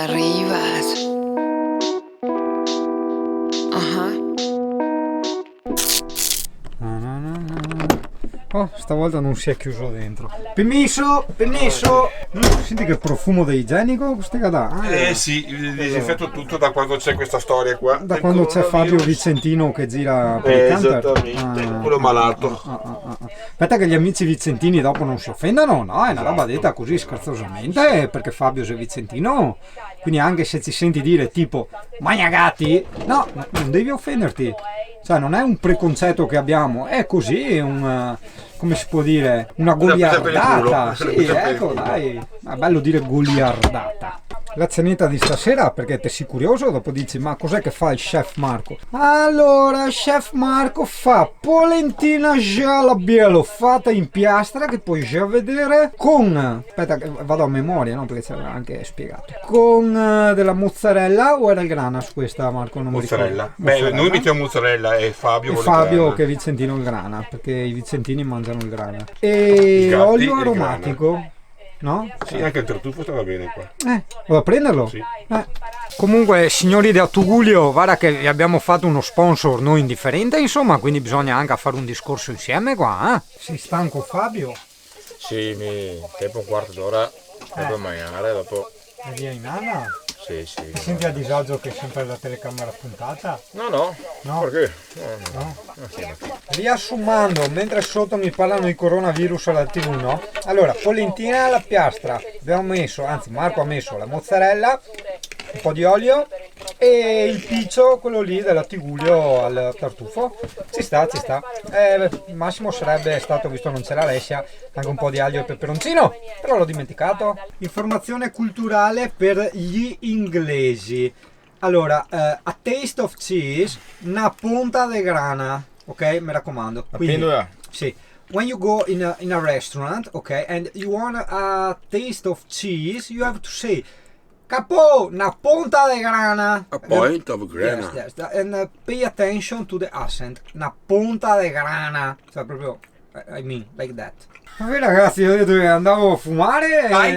arrivas. Oh, stavolta non si è chiuso dentro. Permesso, permesso. Senti che profumo di igienico queste cadà. Sì, disinfetto tutto da quando c'è questa storia qua. Da quando c'è Fabio Vicentino che gira per i camper. Esattamente, quello malato. Aspetta che gli amici vicentini dopo non si offendano, no? È una roba detta così scherzosamente, perché Fabio è vicentino. Quindi anche se ci senti dire tipo Magnagatti, no, non devi offenderti. Cioè non è un preconcetto che abbiamo, è così, è un, come si può dire, una goliardata. Sì, ecco, dai, è bello dire goliardata. La cenetta di stasera, perché te sei curioso, dopo dici ma cos'è che fa il chef Marco? Allora, il chef Marco fa polentina gialla bielo fatta in piastra, che puoi già vedere, con, aspetta vado a memoria, no, perché c'era anche spiegato, con della mozzarella, o era il grana su questa, Marco? Non Mozzarella. mi ricordo. Beh, noi mettiamo mozzarella e Fabio E vuole Fabio grana. che è vicentino il grana, perché i vicentini mangiano il grana. E gatti olio e il aromatico, no? Sì, anche il tartufo stava bene qua. Vado a prenderlo? Sì. Comunque, signori di Attugulio, guarda che vi abbiamo fatto uno sponsor noi indifferente, insomma, quindi bisogna anche fare un discorso insieme qua, eh? Sei stanco, Fabio? Sì, tempo un quarto d'ora per mangiare, dopo... E via in Anna? Sì, sì. Ti senti a disagio che è sempre la telecamera puntata? No, No? perché? No? Sì. Riassumando, mentre sotto mi parlano di coronavirus alla TV, no? Allora, polentina alla piastra, abbiamo messo, anzi Marco ha messo la mozzarella, un po' di olio e il piccio, quello lì dell'attigulio al tartufo. Ci sta, ci sta. Il massimo sarebbe stato, visto non c'era Alessia, anche un po' di aglio e peperoncino, però l'ho dimenticato. Informazione culturale per gli inglesi. Allora, a taste of cheese, una punta di grana, ok? Mi raccomando. Quindi, sì. When you go in a restaurant, okay, and you want a taste of cheese, you have to say, capo, una punta di grana. A point of grana. Yes, and pay attention to the accent. Una punta di grana. Cioè, proprio, I mean, like that. Vabbè ragazzi, ho detto che andavo a fumare. Vai.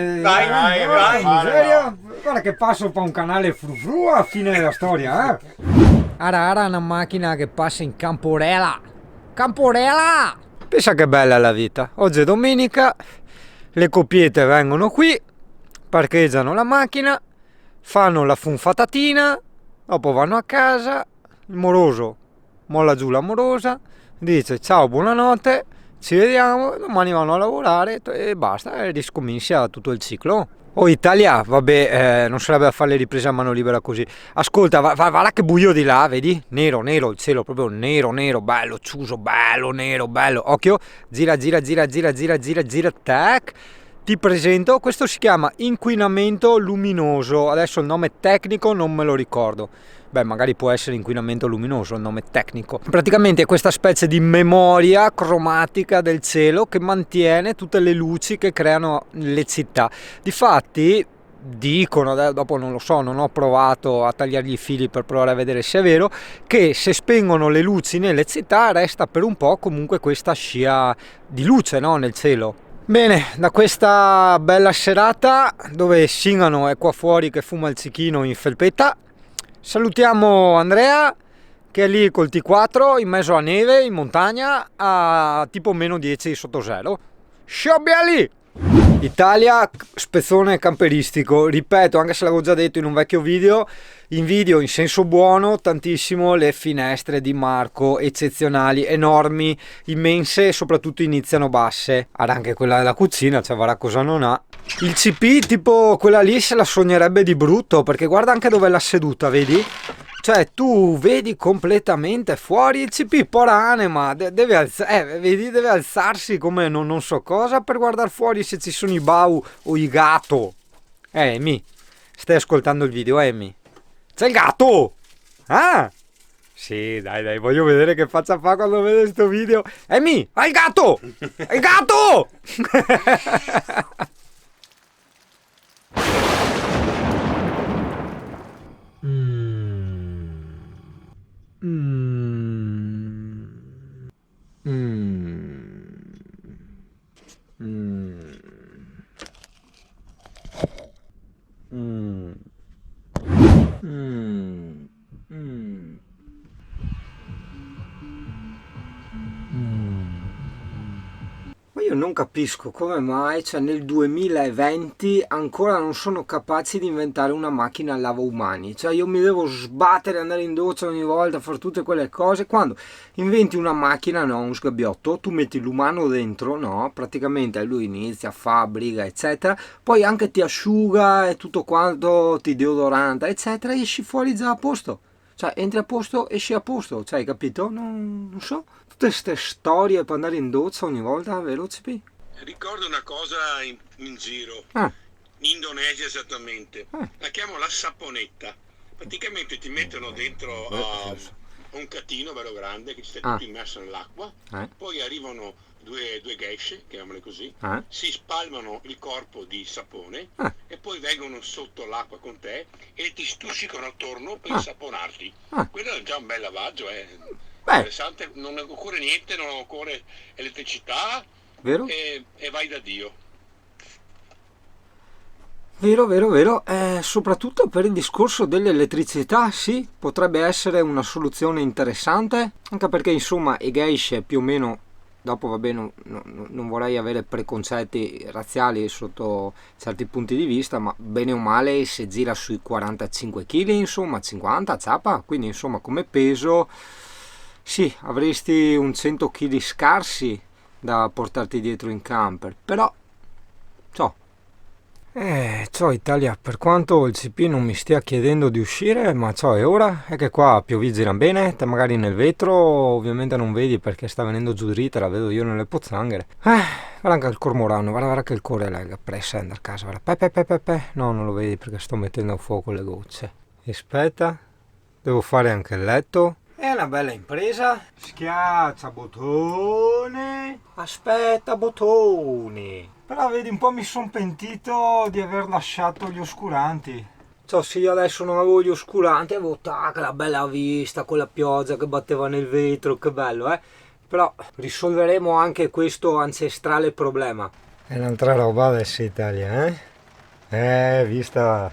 Miseria. Guarda che passo per un canale frufru a fine della storia, eh. Ara, una macchina che passa in Camporella. Camporella! Pensa che bella la vita. Oggi è domenica, le coppiette vengono qui, parcheggiano la macchina, fanno la funfatatina, dopo vanno a casa, il moroso molla giù l'amorosa, dice ciao, buonanotte, ci vediamo, domani vanno a lavorare e basta, e riscomincia tutto il ciclo. Oh Italia, vabbè, non sarebbe da fare le riprese a mano libera così. Ascolta, va che buio di là, vedi? Nero, il cielo proprio nero, bello, ciuso, bello, nero, bello. Occhio, gira, tac. Ti presento, questo si chiama inquinamento luminoso. Adesso il nome tecnico non me lo ricordo. Beh, magari può essere inquinamento luminoso il nome tecnico. Praticamente è questa specie di memoria cromatica del cielo che mantiene tutte le luci che creano le città. Difatti dicono, dopo non lo so, non ho provato a tagliargli i fili per provare a vedere se è vero, che se spengono le luci nelle città resta per un po' comunque questa scia di luce, no, nel cielo. Bene, da questa bella serata dove Singano è qua fuori che fuma il cicchino in felpetta, salutiamo Andrea che è lì col T4 in mezzo a neve in montagna a tipo meno 10 sotto zero. Sciobbiali! Italia, spezzone camperistico, ripeto, anche se l'avevo già detto in un vecchio video, invidio in senso buono tantissimo le finestre di Marco, eccezionali, enormi, immense e soprattutto iniziano basse. Ad anche quella della cucina, cioè guarda cosa non ha. Il CP tipo quella lì se la sognerebbe di brutto, perché guarda anche dove è la seduta, vedi? Cioè tu vedi completamente fuori il CP, pora anima, deve alzarsi come non so cosa per guardare fuori se ci sono i bau o i gatto. Amy, stai ascoltando il video, Amy? C'è il gatto! Ah! Sì, dai, voglio vedere che faccia fa quando vede sto video. Amy, hai il gatto! Hai il gatto! io non capisco come mai, cioè nel 2020 ancora non sono capaci di inventare una macchina a lava umani. Cioè io mi devo sbattere, andare in doccia ogni volta, fare tutte quelle cose. Quando inventi una macchina, no, un sgabbiotto, tu metti l'umano dentro, no, praticamente lui inizia, fa, briga, eccetera, poi anche ti asciuga e tutto quanto, ti deodoranta, eccetera, e esci fuori già a posto. Cioè entri a posto, esci a posto, cioè hai capito? Non so, tutte queste storie per andare in doccia ogni volta, veloce. Ricordo una cosa in giro, Ah, in Indonesia esattamente, la chiamo la saponetta. Praticamente ti mettono dentro a un catino bello grande che ci sta tutto immerso nell'acqua, poi arrivano due geishe, chiamiamole così, si spalmano il corpo di sapone e poi vengono sotto l'acqua con te e ti stuzzicano attorno per saponarti. Quello è già un bel lavaggio, interessante, non occorre niente, non occorre elettricità, vero? E vai da Dio. Vero, soprattutto per il discorso dell'elettricità, sì, potrebbe essere una soluzione interessante, anche perché insomma i geishe più o meno, dopo va bene, non vorrei avere preconcetti razziali sotto certi punti di vista, ma bene o male si gira sui 45 kg, insomma 50 zappa, quindi insomma come peso sì, avresti un 100 kg scarsi da portarti dietro in camper, però ciao Italia, per quanto il CP non mi stia chiedendo di uscire, ma ciao, è ora, è che qua piovigira bene, te magari nel vetro ovviamente non vedi perché sta venendo giù dritta, la vedo io nelle pozzanghere. Guarda anche il cormorano, guarda che il cuore lega, pressa a casa, guarda, pe. No, non lo vedi perché sto mettendo a fuoco le gocce. Aspetta, devo fare anche il letto. È una bella impresa, schiaccia bottone, aspetta bottoni. Però vedi, un po' mi sono pentito di aver lasciato gli oscuranti. Cioè, se io adesso non avevo gli oscuranti, avevo la bella vista con la pioggia che batteva nel vetro, che bello, eh? Però risolveremo anche questo ancestrale problema. È un'altra roba adesso Italia, vista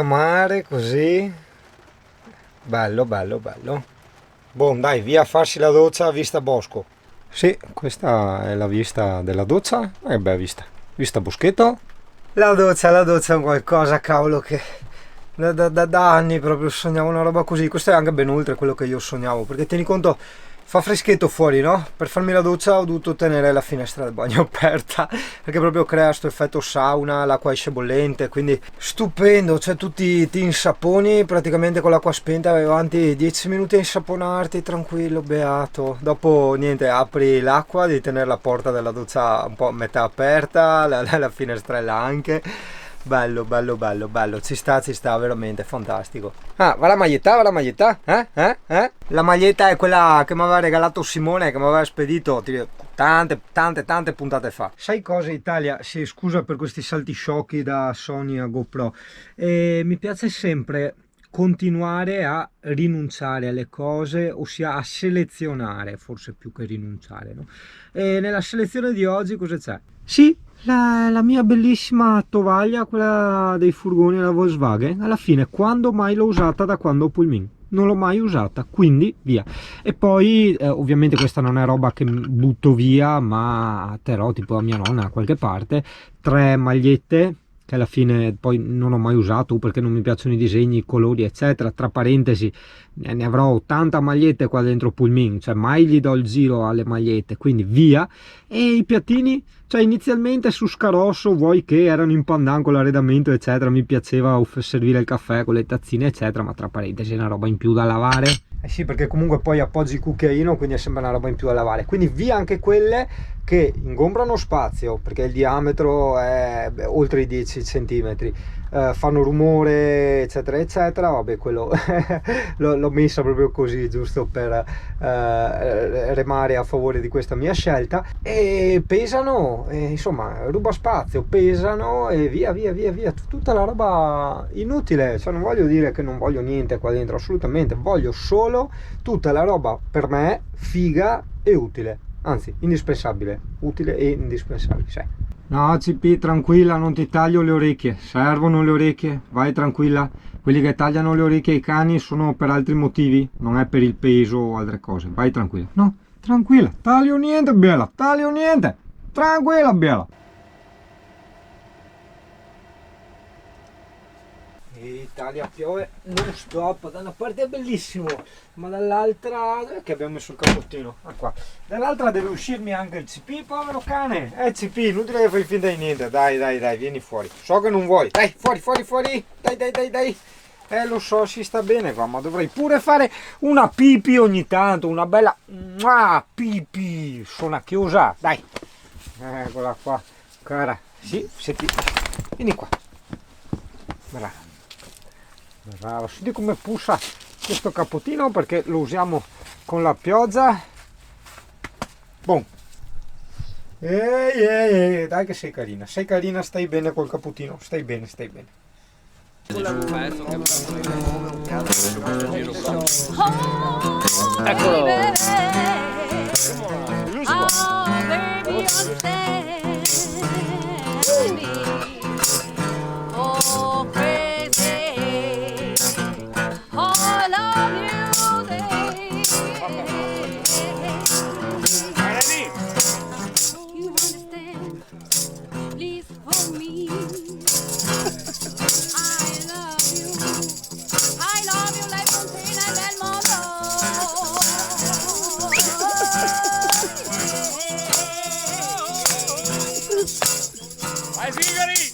mare così. Bello. Boh, dai, via a farsi la doccia a vista bosco. Sì, questa è la vista della doccia, vista boschetto. La doccia è qualcosa, cavolo, che da anni proprio sognavo una roba così. Questo è anche ben oltre quello che io sognavo, perché tieni conto, fa freschetto fuori, no? Per farmi la doccia ho dovuto tenere la finestra del bagno aperta, perché proprio crea questo effetto sauna, l'acqua esce bollente, quindi stupendo, cioè tutti ti insaponi praticamente con l'acqua spenta, vai avanti 10 minuti a insaponarti, tranquillo, beato. Dopo niente, apri l'acqua, devi tenere la porta della doccia un po' a metà aperta, la finestrella anche. Bello, ci sta, veramente fantastico. Va la maglietta? La maglietta è quella che mi aveva regalato Simone, che mi aveva spedito tante puntate fa. Sai cosa Italia? Sì, scusa per questi salti sciocchi da Sony a GoPro. Mi piace sempre continuare a rinunciare alle cose, ossia a selezionare, forse più che rinunciare, no? E nella selezione di oggi cosa c'è? Sì, la mia bellissima tovaglia, quella dei furgoni della Volkswagen, alla fine quando mai l'ho usata? Da quando ho Pullman? Non l'ho mai usata, quindi via. E poi ovviamente questa non è roba che butto via, ma terrò tipo a mia nonna da qualche parte, 3 magliette che alla fine poi non ho mai usato perché non mi piacciono i disegni, i colori eccetera. Tra parentesi, ne avrò 80 magliette qua dentro Pullman, cioè mai gli do il giro alle magliette, quindi via. E i piattini, cioè inizialmente su Scarosso, vuoi che erano in pandan con l'arredamento eccetera, mi piaceva servire il caffè con le tazzine eccetera, ma tra parentesi è una roba in più da lavare. Sì, perché comunque poi appoggi il cucchiaino, quindi è sempre una roba in più da lavare, quindi via anche quelle che ingombrano spazio, perché il diametro è oltre i 10 cm, fanno rumore eccetera, vabbè, quello l'ho messa proprio così, giusto per remare a favore di questa mia scelta. E pesano, insomma, ruba spazio, pesano e via, tutta la roba inutile. Cioè non voglio dire che non voglio niente qua dentro, assolutamente, voglio solo tutta la roba per me figa e utile, anzi indispensabile, utile e indispensabile, sai. No CP, tranquilla, non ti taglio le orecchie, servono le orecchie, vai tranquilla. Quelli che tagliano le orecchie ai cani sono per altri motivi, non è per il peso o altre cose, vai tranquilla. No, Tranquilla, taglio niente, bella, taglio niente. Tranquilla, bella. Italia piove non stop, da una parte è bellissimo, ma dall'altra che abbiamo messo il cappottino, qua. Dall'altra deve uscirmi anche il CP, povero cane. CP, inutile che fai finta di niente, dai, vieni fuori. So che non vuoi, dai, fuori, dai. Lo so, si sta bene qua, ma dovrei pure fare una pipì ogni tanto, una bella pipì, sono chiusa, dai. Eccola qua, cara, sì, senti, vieni qua, bravo, senti come pussa questo cappottino perché lo usiamo con la pioggia. Boom. Dai che sei carina, stai bene col cappottino, stai bene. Eccolo. Vai Sigari!